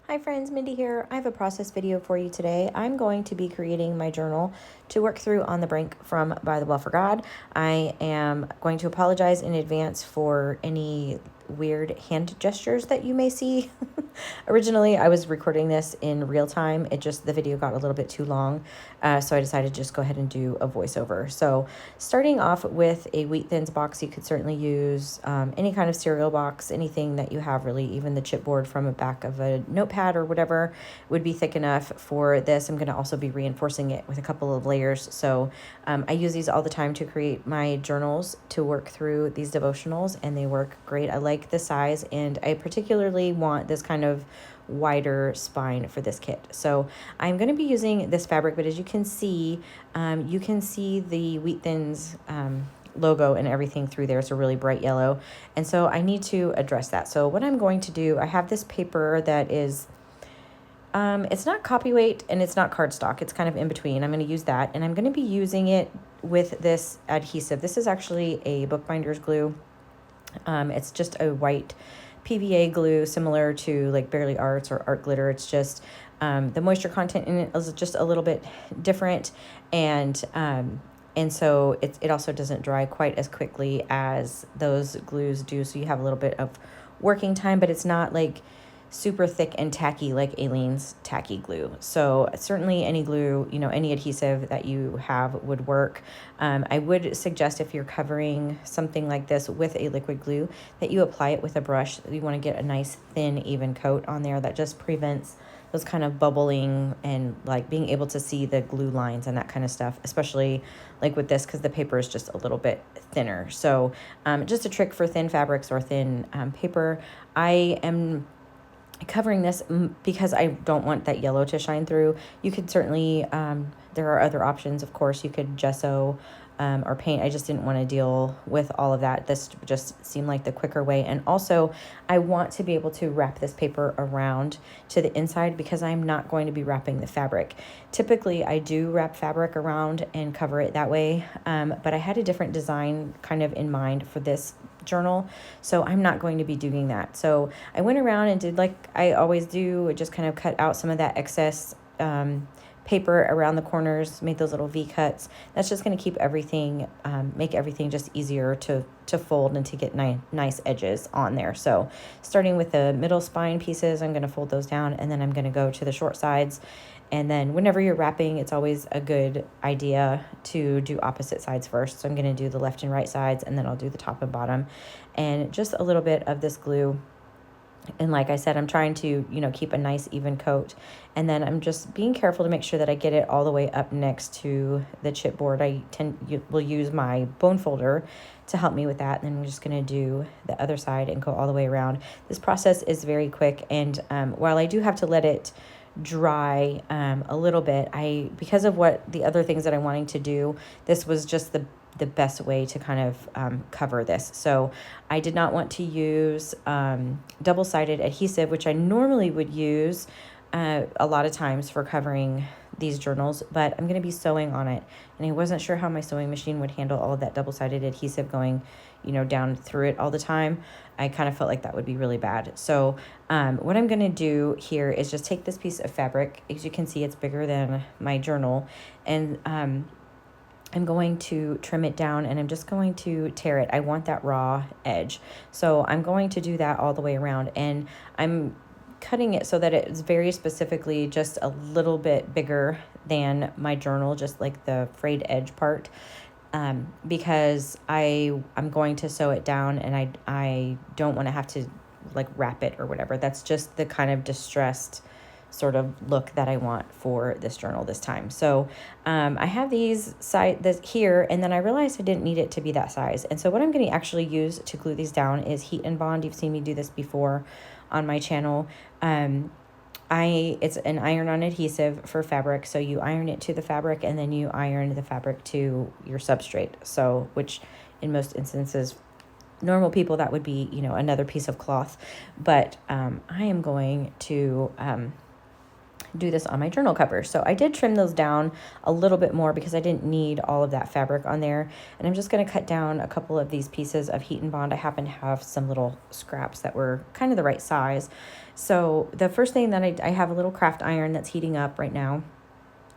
Hi friends, Mindy here. I have a process video for you today. I'm going to be creating my journal to work through On The Brink from Bythewell4God. I am going to apologize in advance for any weird hand gestures that you may see. Originally, I was recording this in real time. The video got a little bit too long, so I decided to just go ahead and do a voiceover. So starting off with a wheat thins box, you could certainly use any kind of cereal box, anything that you have really, even the chipboard from the back of a notepad or whatever would be thick enough for this. I'm going to also be reinforcing it with a couple of layers. So I use these all the time to create my journals to work through these devotionals, and they work great. I like the size, and I particularly want this kind of wider spine for this kit. So I'm going to be using this fabric, but as you can see the Wheat Thins logo and everything through there. It's a really bright yellow. And so I need to address that. So what I'm going to do, I have this paper that is, it's not copyweight and it's not cardstock. It's kind of in between. I'm going to use that, and I'm going to be using it with this adhesive. This is actually a bookbinder's glue. It's just a white PVA glue, similar to like Barely Arts or Art Glitter. It's just the moisture content in it is just a little bit different, and so it also doesn't dry quite as quickly as those glues do. So you have a little bit of working time, but it's not like super thick and tacky like Aleene's tacky glue. So certainly any glue, any adhesive that you have would work. I would suggest, if you're covering something like this with a liquid glue, that you apply it with a brush. You want to get a nice thin, even coat on there that just prevents those kind of bubbling and like being able to see the glue lines and that kind of stuff, especially like with this, because the paper is just a little bit thinner. So just a trick for thin fabrics or thin paper. I am covering this because I don't want that yellow to shine through. You could certainly, there are other options, of course. You could gesso or paint. I just didn't want to deal with all of that. This just seemed like the quicker way. And also, I want to be able to wrap this paper around to the inside because I'm not going to be wrapping the fabric. Typically, I do wrap fabric around and cover it that way, but I had a different design kind of in mind for this journal, so I'm not going to be doing that. So I went around and did like I always do, just kind of cut out some of that excess paper around the corners, made those little V cuts. That's just going to keep everything, make everything just easier to fold and to get nice edges on there. So starting with the middle spine pieces, I'm going to fold those down, and then I'm going to go to the short sides. And then whenever you're wrapping, it's always a good idea to do opposite sides first. So I'm going to do the left and right sides, and then I'll do the top and bottom. And just a little bit of this glue. And like I said, I'm trying to, keep a nice even coat. And then I'm just being careful to make sure that I get it all the way up next to the chipboard. Will use my bone folder to help me with that. And then I'm just going to do the other side and go all the way around. This process is very quick. And while I do have to let it dry a little bit, because of what the other things that I'm wanting to do, this was just the best way to kind of cover this. So I did not want to use double-sided adhesive, which I normally would use a lot of times for covering these journals, but I'm going to be sewing on it, and I wasn't sure how my sewing machine would handle all of that double-sided adhesive going down through it all the time. I kind of felt like that would be really bad. So what I'm going to do here is just take this piece of fabric. As you can see, it's bigger than my journal, and I'm going to trim it down, and I'm just going to tear it. I want that raw edge. So I'm going to do that all the way around, and I'm cutting it so that it's very specifically just a little bit bigger than my journal, just like the frayed edge part, because I'm going to sew it down, and I don't want to have to like wrap it or whatever. That's just the kind of distressed sort of look that I want for this journal this time. So I have this here, and then I realized I didn't need it to be that size. And so what I'm going to actually use to glue these down is heat and bond. You've seen me do this before on my channel. It's an iron-on adhesive for fabric. So you iron it to the fabric, and then you iron the fabric to your substrate. So, which in most instances, normal people, that would be, another piece of cloth. But I am going to do this on my journal cover. So I did trim those down a little bit more because I didn't need all of that fabric on there. And I'm just going to cut down a couple of these pieces of heat and bond. I happen to have some little scraps that were kind of the right size. So the first thing that I have a little craft iron that's heating up right now.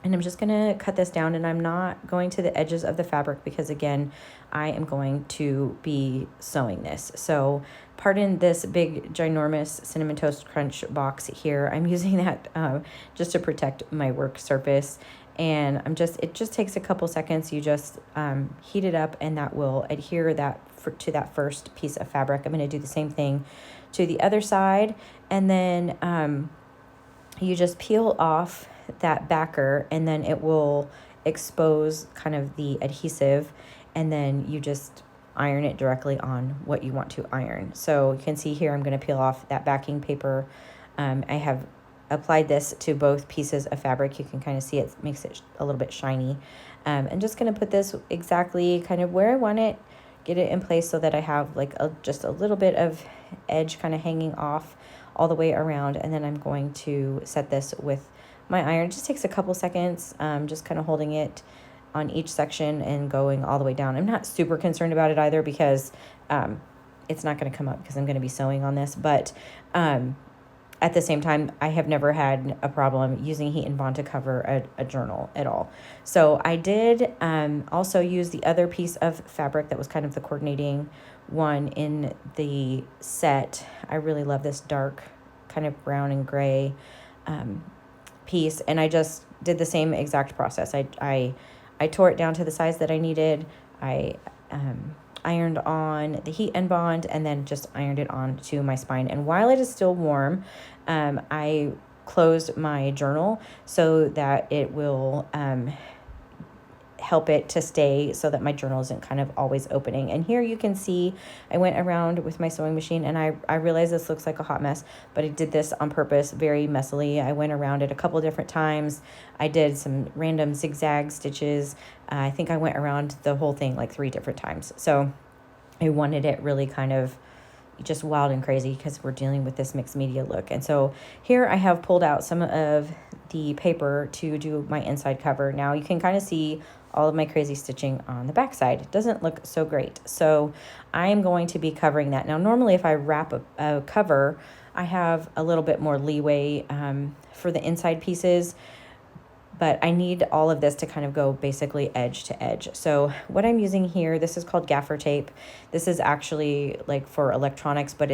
And I'm just going to cut this down, and I'm not going to the edges of the fabric because, again, I am going to be sewing this. So pardon this big, ginormous Cinnamon Toast Crunch box here. I'm using that just to protect my work surface. And it just takes a couple seconds. You just heat it up, and that will adhere to that first piece of fabric. I'm going to do the same thing to the other side. And then you just peel off that backer, and then it will expose kind of the adhesive, and then you just iron it directly on what you want to iron. So you can see here I'm going to peel off that backing paper. I have applied this to both pieces of fabric. You can kind of see it makes it a little bit shiny. I'm just going to put this exactly kind of where I want it, get it in place so that I have like just a little bit of edge kind of hanging off all the way around, and then I'm going to set this with my iron. It just takes a couple seconds, just kind of holding it on each section and going all the way down. I'm not super concerned about it either because it's not going to come up because I'm going to be sewing on this, but at the same time, I have never had a problem using heat and bond to cover a journal at all. So I did also use the other piece of fabric that was kind of the coordinating one in the set. I really love this dark kind of brown and gray piece, and I just did the same exact process. I tore it down to the size that I needed. I ironed on the heat and bond, and then just ironed it on to my spine. And while it is still warm, I closed my journal so that it will help it to stay so that my journal isn't kind of always opening. And here you can see I went around with my sewing machine, and I realize this looks like a hot mess, but I did this on purpose very messily. I went around it a couple different times. I did some random zigzag stitches. I think I went around the whole thing like 3 different times. So I wanted it really kind of just wild and crazy because we're dealing with this mixed media look. And so here I have pulled out some of the paper to do my inside cover. Now you can kind of see all of my crazy stitching on the back side. It doesn't look so great. So I am going to be covering that. Now, normally if I wrap a cover, I have a little bit more leeway for the inside pieces, but I need all of this to kind of go basically edge to edge. So what I'm using here, this is called gaffer tape. This is actually like for electronics, but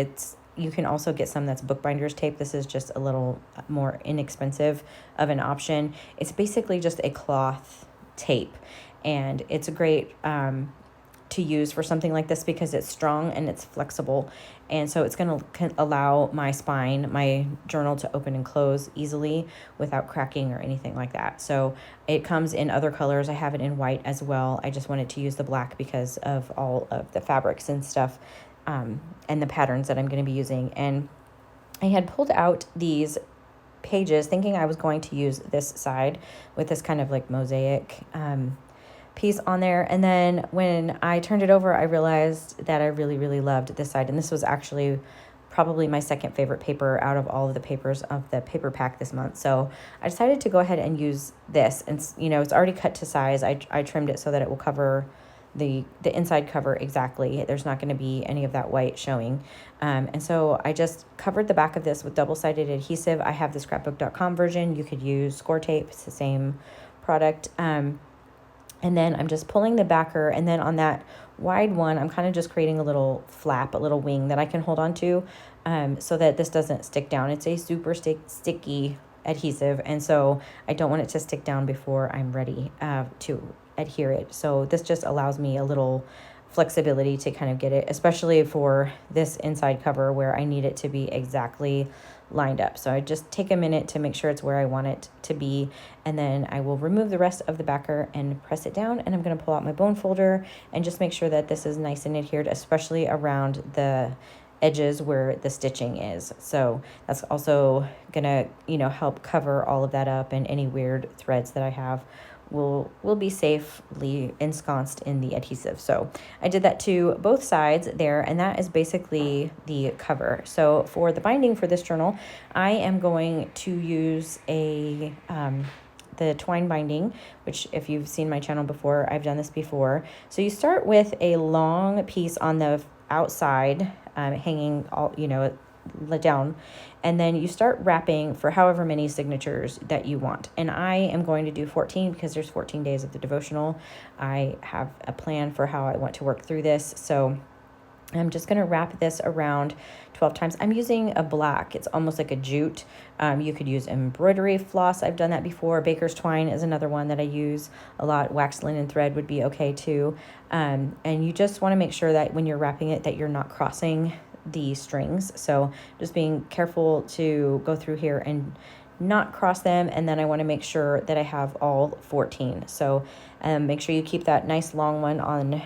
you can also get some that's bookbinder's tape. This is just a little more inexpensive of an option. It's basically just a cloth tape, and it's great to use for something like this because it's strong and it's flexible, and so it's going to allow my spine, my journal, to open and close easily without cracking or anything like that. So it comes in other colors. I have it in white as well. I just wanted to use the black because of all of the fabrics and stuff and the patterns that I'm going to be using. And I had pulled out these pages thinking I was going to use this side with this kind of like mosaic piece on there, and then when I turned it over I realized that I really loved this side, and this was actually probably my second favorite paper out of all of the papers of the paper pack this month. So I decided to go ahead and use this, and it's already cut to size. I trimmed it so that it will cover the inside cover exactly. There's not going to be any of that white showing. And so I just covered the back of this with double-sided adhesive. I have the scrapbook.com version. You could use score tape. It's the same product. And then I'm just pulling the backer, and then on that wide one, I'm kind of just creating a little flap, a little wing that I can hold on to so that this doesn't stick down. It's a super sticky adhesive, and so I don't want it to stick down before I'm ready to adhere it. So this just allows me a little flexibility to kind of get it, especially for this inside cover where I need it to be exactly lined up. So I just take a minute to make sure it's where I want it to be, and then I will remove the rest of the backer and press it down, and I'm going to pull out my bone folder and just make sure that this is nice and adhered, especially around the edges where the stitching is. So that's also gonna help cover all of that up and any weird threads that I have will be safely ensconced in the adhesive. So I did that to both sides there, and that is basically the cover. So for the binding for this journal, I am going to use the twine binding, which if you've seen my channel before, I've done this before. So you start with a long piece on the outside, hanging all, down, and then you start wrapping for however many signatures that you want. And I am going to do 14 because there's 14 days of the devotional. I have a plan for how I want to work through this. So I'm just going to wrap this around 12 times. I'm using a black. It's almost like a jute. You could use embroidery floss. I've done that before. Baker's twine is another one that I use a lot. Waxed linen thread would be okay too. And you just want to make sure that when you're wrapping it that you're not crossing the strings. So just being careful to go through here and not cross them. And then I want to make sure that I have all 14. So make sure you keep that nice long one on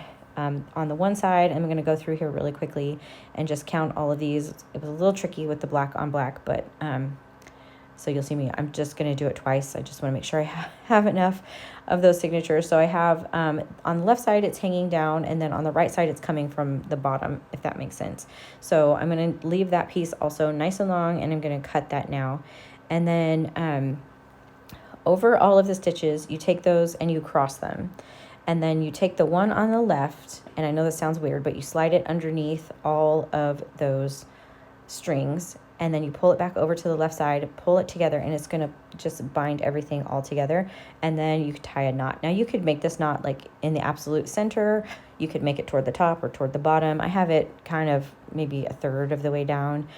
the one side. I'm going to go through here really quickly and just count all of these. It was a little tricky with the black on black, but so you'll see me. I'm just going to do it twice. I just want to make sure I have enough of those signatures. So I have on the left side, it's hanging down, and then on the right side, it's coming from the bottom, if that makes sense. So I'm going to leave that piece also nice and long, and I'm going to cut that now. And then over all of the stitches, you take those and you cross them. And then you take the one on the left, and I know this sounds weird, but you slide it underneath all of those strings, and then you pull it back over to the left side, pull it together, and it's going to just bind everything all together. And then you could tie a knot. Now you could make this knot like in the absolute center. You could make it toward the top or toward the bottom. I have it kind of maybe a third of the way down.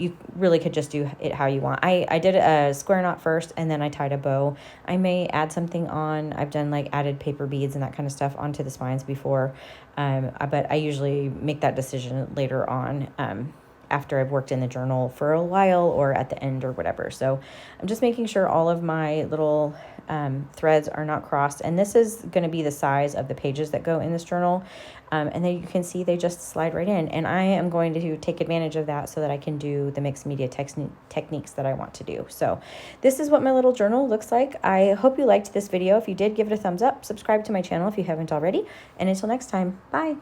You really could just do it how you want. I did a square knot first, and then I tied a bow. I may add something on. I've done like added paper beads and that kind of stuff onto the spines before. But I usually make that decision later on after I've worked in the journal for a while or at the end or whatever. So I'm just making sure all of my little threads are not crossed. And this is going to be the size of the pages that go in this journal. And then you can see they just slide right in. And I am going to take advantage of that so that I can do the mixed media techniques that I want to do. So this is what my little journal looks like. I hope you liked this video. If you did, give it a thumbs up. Subscribe to my channel if you haven't already. And until next time, bye.